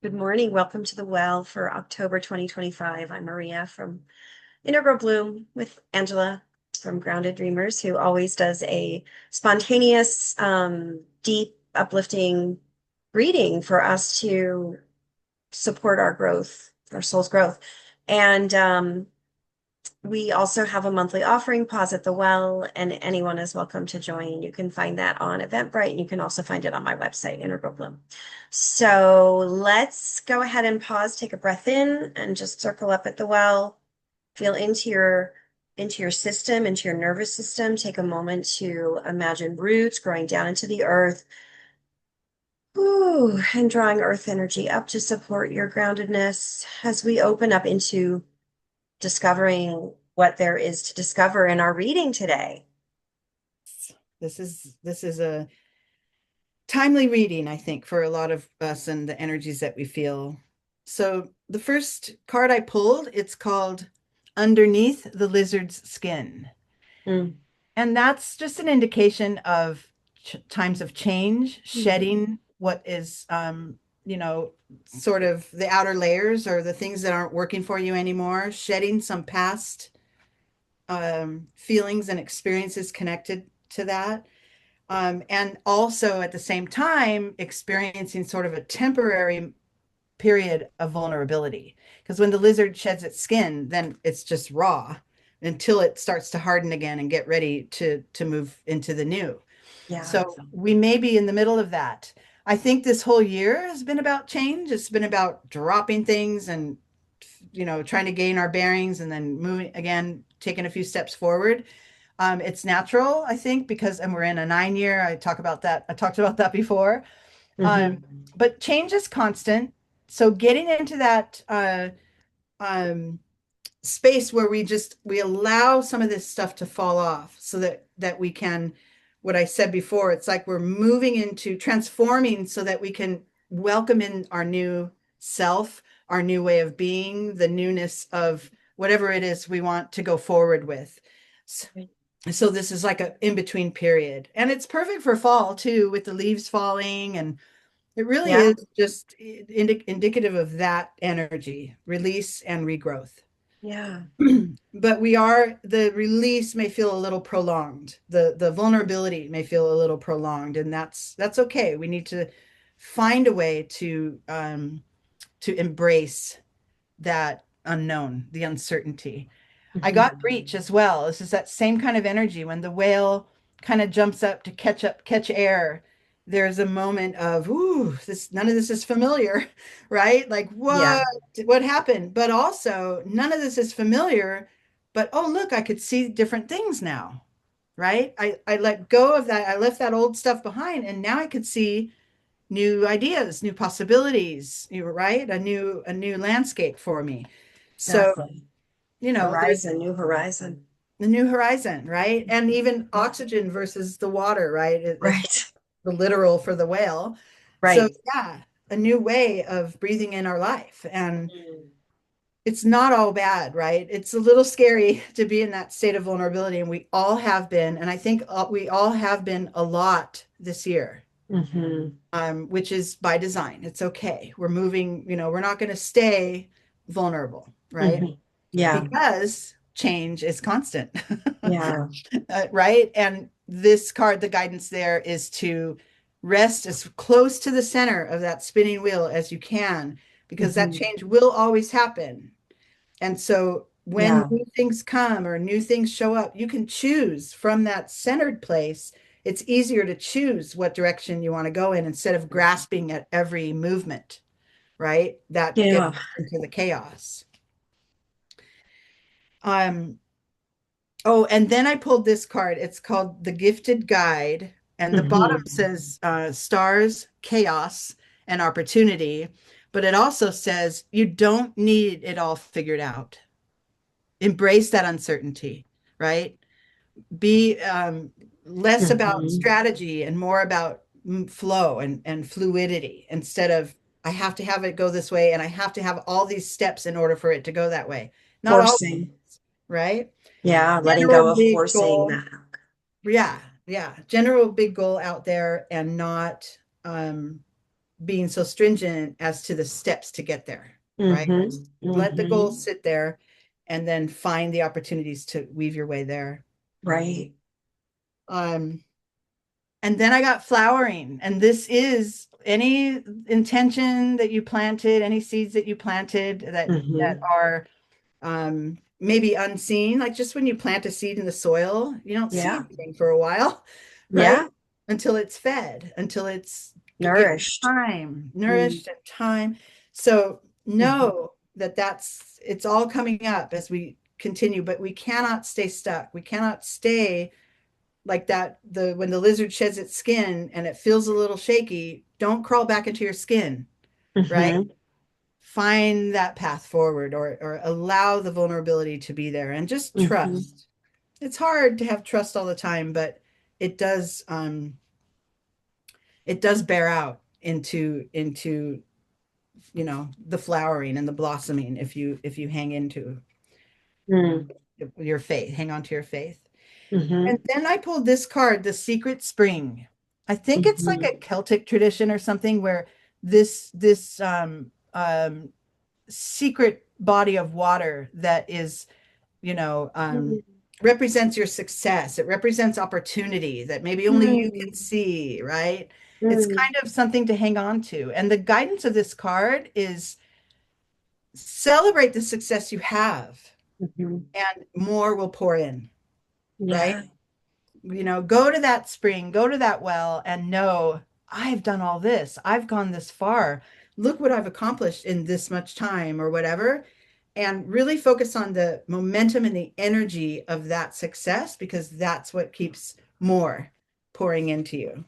Good morning. Welcome to the well for October 2025. I'm Maria from Integral Bloom with Angela from Grounded Dreamers, who always does a spontaneous, deep, uplifting reading for us to support our growth, our soul's growth. And we also have a monthly offering, Pause at the Well, and anyone is welcome to join. You can find that on Eventbrite, and you can also find it on my website, Integral Bloom. So let's go ahead and pause, take a breath in, and just circle up at the well. Feel into your system, into your nervous system. Take a moment to imagine roots growing down into the earth. Ooh, and drawing earth energy up to support your groundedness as we open up into discovering what there is to discover in our reading today. This is a timely reading, I think, for a lot of us and the energies that we feel. So the first card I pulled, it's called Underneath the Lizard's Skin. Mm. And that's just an indication of times of change, shedding what is sort of the outer layers or the things that aren't working for you anymore, shedding some past feelings and experiences connected to that. And also at the same time, experiencing sort of a temporary period of vulnerability. Because when the lizard sheds its skin, then it's just raw until it starts to harden again and get ready to move into the new. Yeah. So we may be in the middle of that. I think this whole year has been about change. It's been about dropping things and trying to gain our bearings and then moving again, taking a few steps forward. It's natural, I think, because and we're in a 9 year. I talked about that before. But change is constant. So getting into that space where we allow some of this stuff to fall off so that we can, what I said before, it's like we're moving into transforming so that we can welcome in our new self, our new way of being, the newness of whatever it is we want to go forward with. So this is like an in-between period. And it's perfect for fall too, with the leaves falling. And it really is just indicative of that energy, release and regrowth. Yeah. But the release may feel a little prolonged. The vulnerability may feel a little prolonged, and that's okay. We need to find a way to embrace that unknown, the uncertainty. I got breach as well. This is that same kind of energy when the whale kind of jumps up to catch air. There's a moment of, ooh, none of this is familiar, right? Like, what happened? But also, none of this is familiar. But oh, look, I could see different things now, right? I let go of that. I left that old stuff behind, and now I could see new ideas, new possibilities, right? A new landscape for me. So, Exactly. there's New horizon. the new horizon, right? And even oxygen versus the water, right? It's Right. the literal for the whale. So Right. yeah, a new way of breathing in our life. And Mm. it's not all bad, right? It's a little scary to be in that state of vulnerability. And we all have been. And I think we all have been a lot this year, which is by design. It's okay. We're moving, we're not going to stay vulnerable, right? Yeah. Because change is constant. Yeah. Right? And this card, the guidance there is to rest as close to the center of that spinning wheel as you can, because that change will always happen. And so when Yeah. new things come or new things show up, you can choose from that centered place. It's easier to choose what direction you want to go in instead of grasping at every movement, right? That gets Yeah. into the chaos. Um, Oh, and then I pulled this card. It's called The Gifted Guide. And the bottom says stars, chaos, and opportunity. But it also says you don't need it all figured out. Embrace that uncertainty, right? Be less about strategy and more about flow and fluidity instead of I have to have it go this way and I have to have all these steps in order for it to go that way. Not all, Forcing. right? Yeah. Letting General go of big forcing goal. that. Yeah, yeah. General big goal out there and not being so stringent as to the steps to get there, right? Mm-hmm. Just let the goal Mm-hmm. sit there and then find the opportunities to weave your way there. Right. Um, and then I got flowering, and this is any intention that you planted, any seeds that you planted that Mm-hmm. are maybe unseen. Like just when you plant a seed in the soil, you don't see Yeah. anything for a while, right? Yeah. Until it's fed, until it's given Nourished. time, Mm-hmm. nourished and time. So know that it's all coming up as we continue, but we cannot stay stuck. We cannot stay like that. When the lizard sheds its skin and it feels a little shaky, don't crawl back into your skin, right? Mm-hmm. Find that path forward, or allow the vulnerability to be there and just Mm-hmm. trust. It's hard to have trust all the time, but it does it does bear out into the flowering and the blossoming if you hang into your faith, hang on to your faith. And Mm-hmm. then I pulled this card, the Secret Spring. I think it's like Mm-hmm. a Celtic tradition or something where this secret body of water that is, you know, um, represents your success. It represents opportunity that maybe only you can Mm-hmm. see, right? It's Mm-hmm. kind of something to hang on to. And the guidance of this card is celebrate the success you have, Mm-hmm. and more will pour in, right? Yeah. Go to that spring, go to that well, and know I've done all this. I've gone this far. Look what I've accomplished in this much time or whatever. And really focus on the momentum and the energy of that success, because that's what keeps more pouring into you.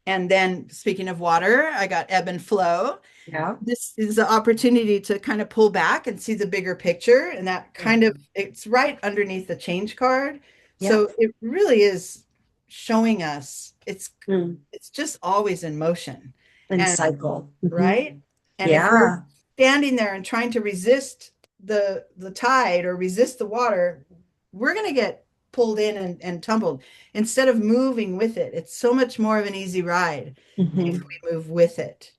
And then, speaking of water, I got ebb and flow. Yeah. This is the opportunity to kind of pull back and see the bigger picture. And that kind of, Mm-hmm. it's right underneath the change card. Yep. So it really is showing us Mm. it's just always in motion. And And cycle. Mm-hmm. right. And if we're Yeah. standing there and trying to resist the tide or resist the water, we're going to get pulled in and tumbled instead of moving with it. It's so much more of an easy ride if Mm-hmm. we move with it.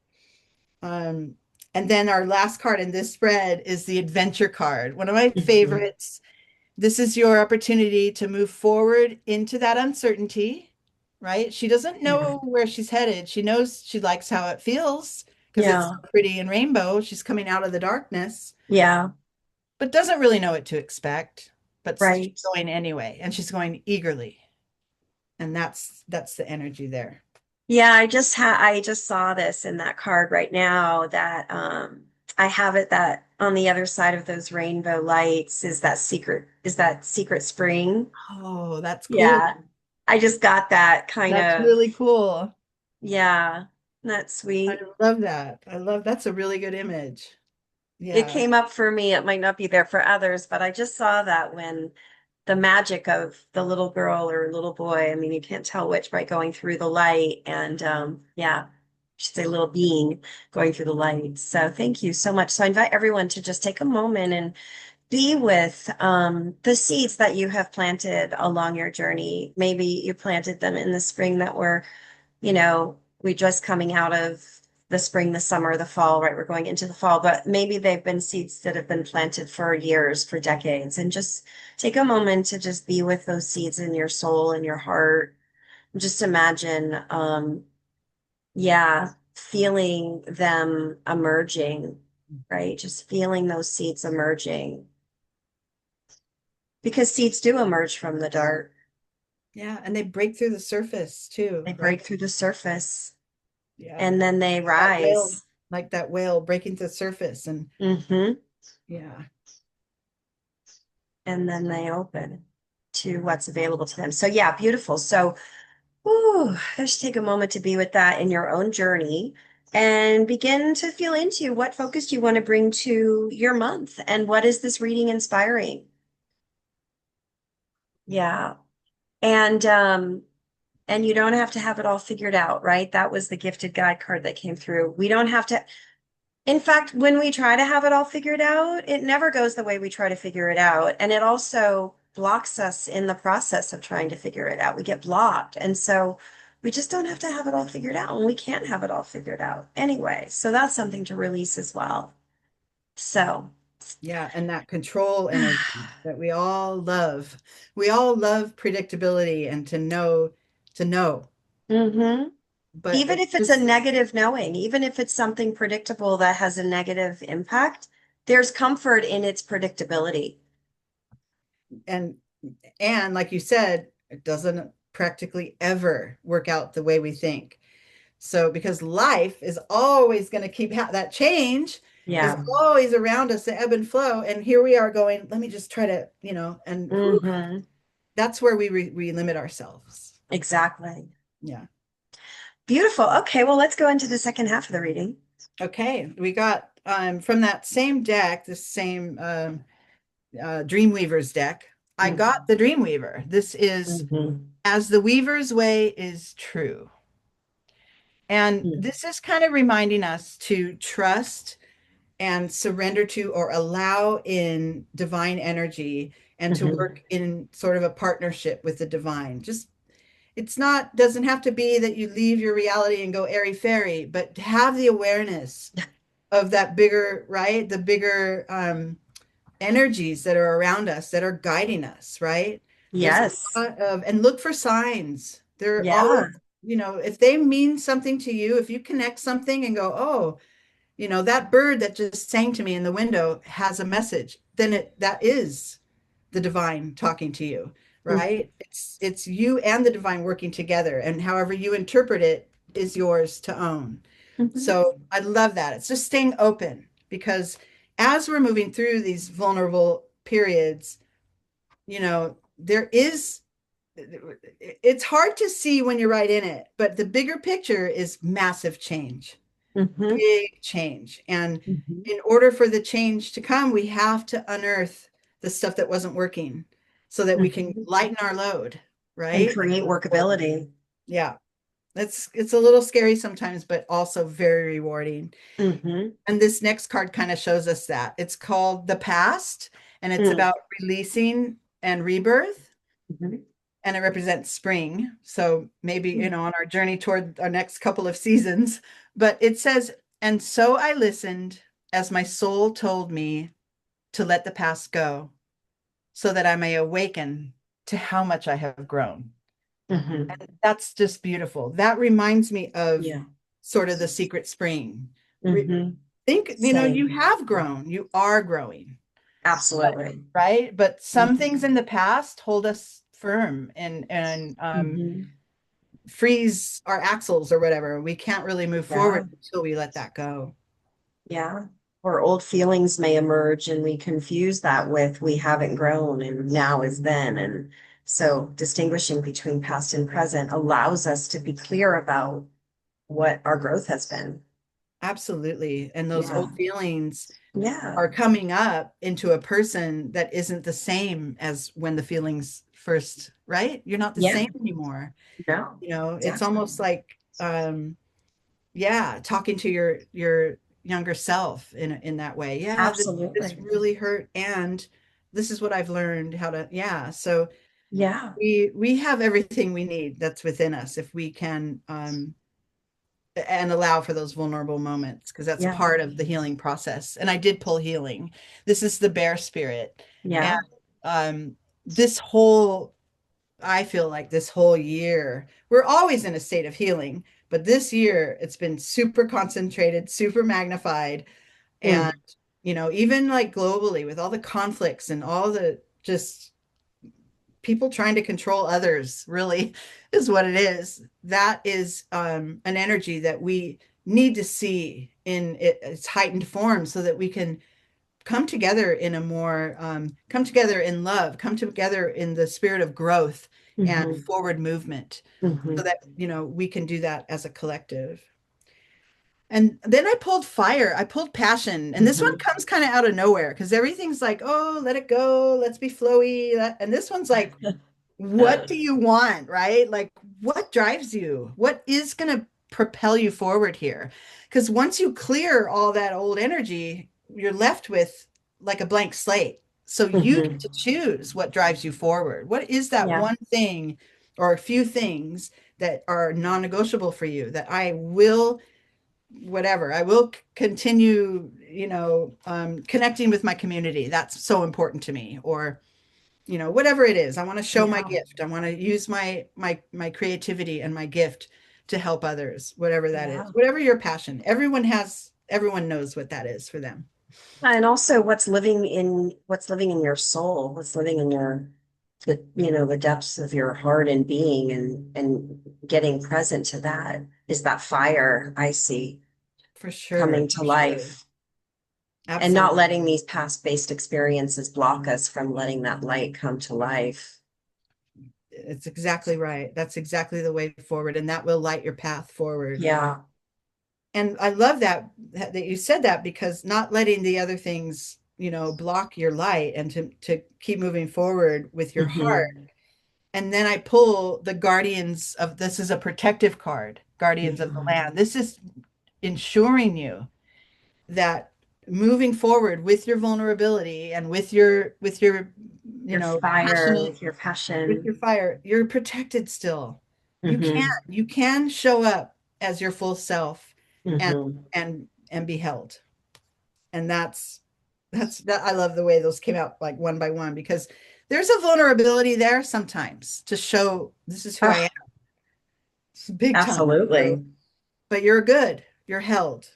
Um, and then our last card in this spread is the adventure card, one of my Mm-hmm. favorites. This is your opportunity to move forward into that uncertainty, right? She doesn't Yeah. know where she's headed. She knows she likes how it feels because it's Yeah. so pretty and rainbow. She's coming out of the darkness, Yeah. but doesn't really know what to expect. But she's Right. going anyway, and she's going eagerly. And that's the energy there. Yeah, I just saw this in that card right now that I have it that on the other side of those rainbow lights is that secret spring. Oh, that's cool. Yeah. I just got that kind That's of, really cool. yeah, that's I sweet. love that. That's a really good image. It Yeah. came up for me. It might not be there for others, but I just saw that when the magic of the little girl or little boy, I mean, you can't tell which by going through the light. And yeah, she's a little being going through the light. So thank you so much. So I invite everyone to just take a moment and be with the seeds that you have planted along your journey. Maybe you planted them in the spring that were we just coming out of the spring, the summer, the fall, right? We're going into the fall, but maybe they've been seeds that have been planted for years, for decades, and just take a moment to just be with those seeds in your soul and your heart. Just imagine, yeah, feeling them emerging, right? Just feeling those seeds emerging because seeds do emerge from the dirt. Yeah, and they break through the surface too, They right? break through the surface Yeah. and then they That whale, rise. like that whale breaking the surface and Hmm. yeah. And then they open to what's available to them. So yeah, beautiful. So, ooh, just take a moment to be with that in your own journey and begin to feel into what focus you want to bring to your month and what is this reading inspiring? Yeah. And and you don't have to have it all figured out, right? That was the gifted guide card that came through. We don't have to. In fact, when we try to have it all figured out, it never goes the way we try to figure it out. And it also blocks us in the process of trying to figure it out. We get blocked. And so We just don't have to have it all figured out, and we can't have it all figured out anyway. So that's something to release as well. So, Yeah, and that control energy that we all love. We all love predictability and to know. hmm But even it's if it's a just negative knowing, even if it's something predictable that has a negative impact, there's comfort in its predictability. and and like you said, it doesn't practically ever work out the way we think. So because life is always going to keep that change is Yeah. always around us, the ebb and flow. And here we are going, let me just try to, and whew, hmm that's where we limit ourselves. Exactly. Yeah. Beautiful. Okay, well, let's go into the second half of the reading. Okay. We got from that same deck, the same Dreamweaver's deck. I got the Dreamweaver. This is Mm-hmm. as the Weaver's way is true. And this is kind of reminding us to trust and surrender to or allow in divine energy and to hmm work in sort of a partnership with the divine. Just it's not doesn't have to be that you leave your reality and go airy fairy, but have the awareness of that bigger, right? The bigger energies that are around us that are guiding us, right? There's a Yes. lot of, and look for signs. They're always, Yeah. if they mean something to you, if you connect something and go, oh, that bird that just sang to me in the window has a message, then that is the divine talking to you, right? It's you and the divine working together, and however you interpret it is yours to own. Mm-hmm. So I love that. It's just staying open because as we're moving through these vulnerable periods, there is it's hard to see when you're right in it, but the bigger picture is massive change, hmm big change. And hmm in order for the change to come, we have to unearth the stuff that wasn't working so that we can hmm lighten our load, And right? create workability. Yeah. It's a little scary sometimes, but also very rewarding. hmm And this next card kind of shows us that. It's called The Past, and it's hmm about releasing and rebirth, hmm and it represents spring. So maybe, on our journey toward our next couple of seasons. But it says, and so I listened as my soul told me to let the past go so that I may awaken to how much I have grown. hmm That's just beautiful. That reminds me of Yeah. sort of the secret spring. hmm Think, you Same. have grown, you are growing, but, Absolutely. right? But some things hmm in the past hold us firm and hmm freeze our axles or whatever. We can't really move forward Yeah. until we let that go. Yeah. Or old feelings may emerge and we confuse that with we haven't grown and now is then. And so distinguishing between past and present allows us to be clear about what our growth has been. Absolutely. And those Yeah. old feelings Yeah. are coming up into a person that isn't the same as when the feelings first, right? You're not the Yeah. same anymore. No. It's Exactly. almost like yeah, talking to your younger self in that way. Yeah, this Absolutely. really hurt and this is what I've learned how to, yeah. So Yeah. we have everything we need that's within us if we can and allow for those vulnerable moments because that's Yeah. part of the healing process. And I did pull healing. This is the bear spirit. And Yeah. um this whole I feel like this whole year, we're always in a state of healing, but this year it's been super concentrated, super magnified. And, Mm. even like globally with all the conflicts and all the just people trying to control others, really is what it is. That is an energy that we need to see in its heightened form so that we can come together in a more come together in love, come together in the spirit of growth and hmm forward movement so hmm that we can do that as a collective. And then I pulled fire, I pulled passion, and this one hmm comes kind of out of nowhere because everything's like, oh, let it go, let's be flowy, and this one's like, what do you want, right? Like, what drives you? What is going to propel you forward here? Because once you clear all that old energy, you're left with like a blank slate. So you get hmm to choose what drives you forward. What is that Yeah. one thing or a few things that are non-negotiable for you, that I will, whatever, I will continue, connecting with my community. That's so important to me. Or, whatever it is, I want to show my Yeah. gift. I want to use my creativity and my gift to help others, whatever that is, Yeah. whatever your passion. Everyone knows what that is for them. And also what's living in your soul, what's living in the depths of your heart and being, and getting present to that is that fire I see For sure, coming to for sure. life, and not Absolutely. letting these past based experiences block us from letting that light come to life. It's exactly right. That's exactly the way forward, and that will light your path forward. Yeah. And I love that you said that, because not letting the other things, block your light, and to keep moving forward with your heart. Hmm. And then I pull the guardians of, this is a protective card, guardians of the Hmm. land. This is ensuring you that moving forward with your vulnerability and with your Your fire, passionate, with your with your passion. fire, you're protected still. Hmm. You can show up as your full self, and Hmm. and be held. And that's that. I love the way those came out like one by one, because there's a vulnerability there sometimes to show this is who I am. Oh, It's big time. So, absolutely. but you're good. You're held.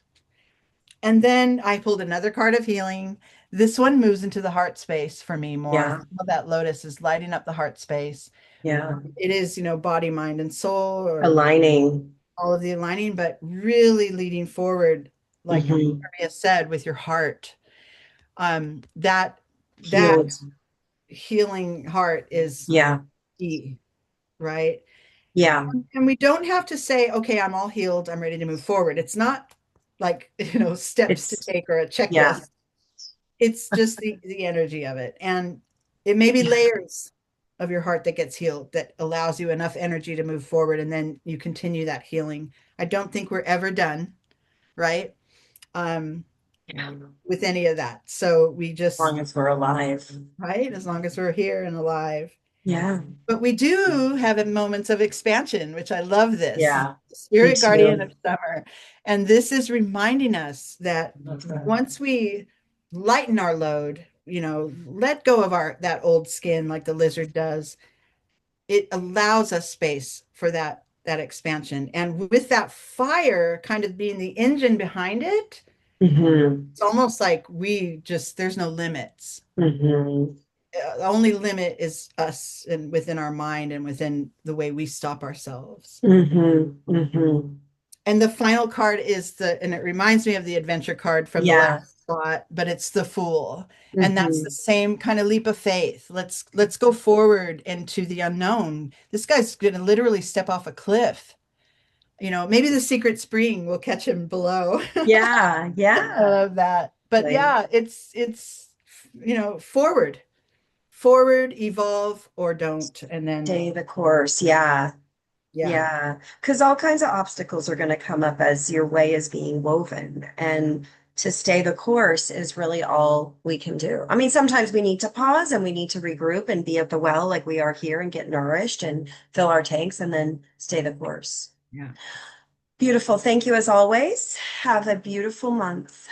And then I pulled another card of healing. This one moves into the heart space for me more. I Yeah. feel that lotus is lighting up the heart space. Yeah. It is, body, mind, and soul, or Aligning. all of the aligning, but really leading forward, like Hmm. Maria said, with your heart. That Healed. healing heart is Yeah. key, right? Yeah. And we don't have to say, okay, I'm all healed, I'm ready to move forward. It's not like, steps to It's, take or a yeah. checklist. It's just the energy of it. And it may be layers of your heart that gets healed, that allows you enough energy to move forward, and then you continue that healing. I don't think we're ever done, right? Um, Yeah. As with any of that. So we just, long as we're alive. right, as long as we're here and alive. Yeah. But we do have moments of expansion, which I love this. Yeah. Me Spirit guardian too. of summer. And this is reminding us that Love that. once we lighten our load, let go of that old skin like the lizard does, it allows us space for that expansion. And with that fire kind of being the engine behind it, Hmm. it's almost like there's no limits. Hmm. The only limit is us, and within our mind and within the way we stop ourselves. Hmm. Hmm. And the final card and it reminds me of the adventure card from the Yeah. last spot, but it's the Fool. And that's the Hmm. same kind of leap of faith. Let's go forward into the unknown. This guy's going to literally step off a cliff. Maybe the secret spring will catch him below. Yeah. I Yeah. love that. But Like, yeah, it's forward, forward, evolve or don't. And then, stay the course. Yeah. yeah, Yeah, because all kinds of obstacles are going to come up as your way is being woven. And to stay the course is really all we can do. I mean, sometimes we need to pause and we need to regroup and be at the well like we are here and get nourished and fill our tanks and then stay the course. yeah. Beautiful. Thank you as always. Have a beautiful month.